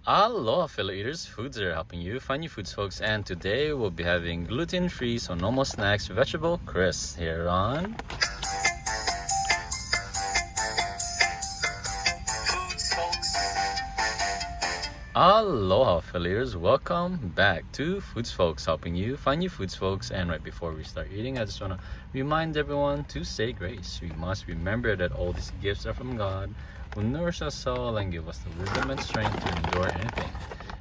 Aloha fellow eaters, Foodz are helping you find your foods folks, and today we'll be having gluten-free Sonoma Snacks Vegetable Crisps here on Foodz Folks. Aloha fellow eaters, welcome back to Foodz Folks, helping you find your foods folks. And right before we start eating, I just want to remind everyone to say grace. We must remember that all these gifts are from God, who nourish our soul and give us the wisdom and strength to endure anything.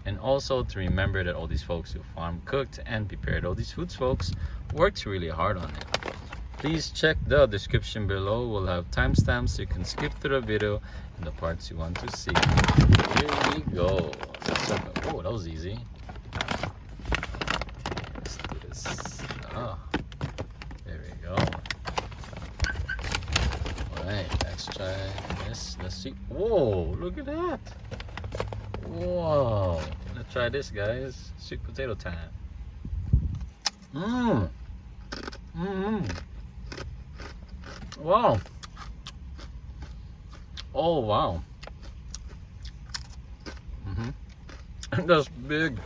And also to remember that all these folks who farm, cooked, and prepared all these foods folks worked really hard on it. Please check the description below. We'll have timestamps so you can skip through the video and the parts you want to see. Here we go. Oh, that was easy. Let's do this. Oh, there we go. Alright, let's try this. Let's see. Whoa, look at that. Whoa. Let's try this, guys. Sweet potato time. Wow. Oh, wow. That's big.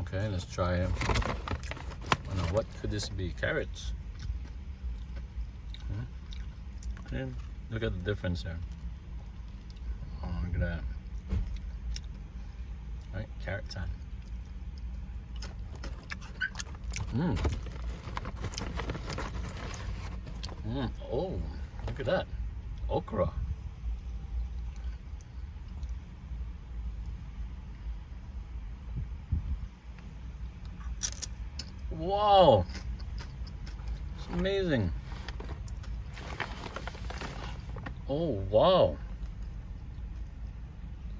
Okay, let's try it. Oh, no, what could this be? Carrots. Okay, look at the difference there. Oh, look at that. All right, carrot time. Oh, look at that. Okra. Wow. It's amazing. Oh, wow.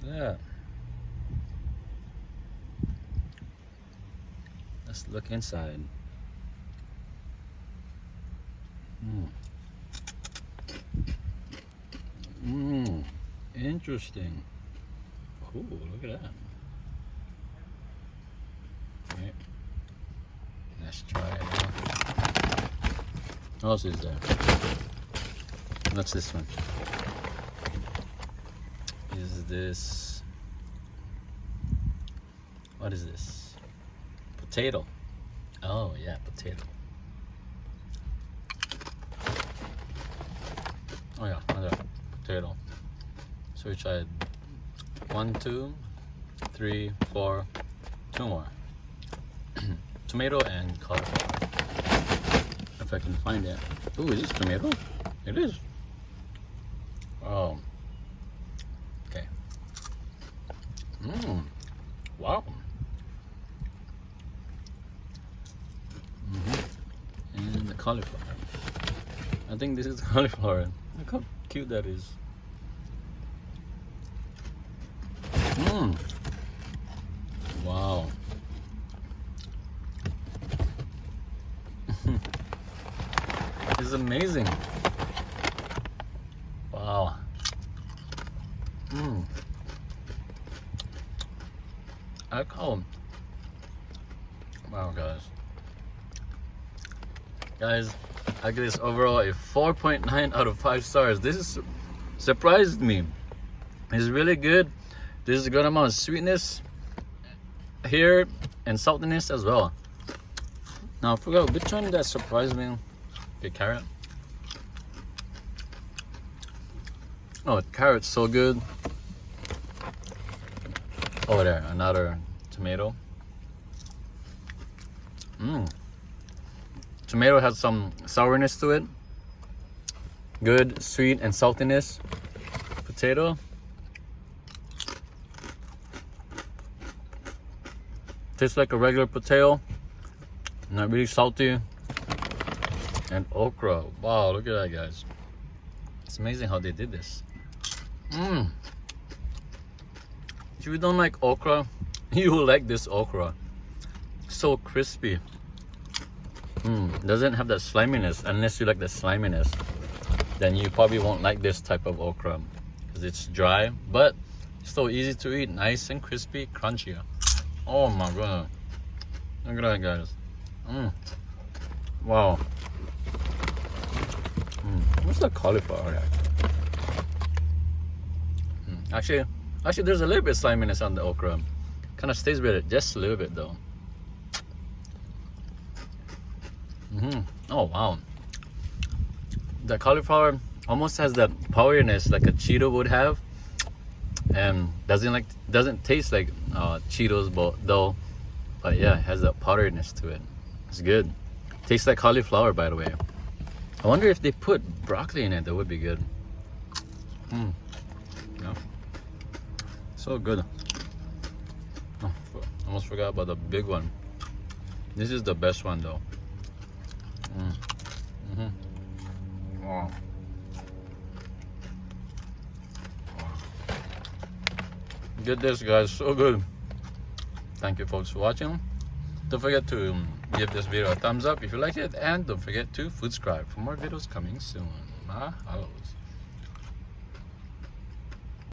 Yeah. Let's look inside. Interesting. Cool, look at that. Okay. Let's try it out. What else is there? What's this one? Is this... What is this? Potato. Oh yeah, potato. Oh yeah, another potato. So we tried 1, 2, 3, 4, 2 more. Tomato and cauliflower. If I can find it. Ooh, is this tomato? It is. Oh. Okay. Wow. And the cauliflower. I think this is cauliflower. Look how cute that is. Wow. It's amazing. Wow. I call. Wow, guys, I give this overall a 4.9 out of 5 stars. This is surprised me. It's really good. There's a good amount of sweetness here and saltiness as well. Now I forgot which one that surprised me. Okay, carrot. Oh, carrot's so good. Over there, another tomato. Tomato has some sourness to it. Good sweet and saltiness. Potato. Tastes like a regular potato. Not really salty. And okra. Wow, look at that, guys. It's amazing how they did this. If you don't like okra, you will like this okra. So crispy. Doesn't have that sliminess. Unless you like the sliminess, then you probably won't like this type of okra because it's dry, but still easy to eat. Nice and crispy, crunchy. Oh my god. Look at that, guys. Wow. What's the cauliflower? Actually, Actually, there's a little bit sliminess on the okra. Kind of stays with it just a little bit though. Oh wow. The cauliflower almost has that poweriness like a Cheeto would have, and doesn't taste like Cheetos but yeah, it has that powderiness to it. It's good. Tastes like cauliflower, by the way. I wonder if they put broccoli in it. That would be good. Yeah. So good. Oh, almost forgot about the big one. This is the best one though. Wow. Get this, guys, so good. Thank you folks for watching. Don't forget to give this video a thumbs up if you like it, and don't forget to subscribe for more videos coming soon. Mahalo.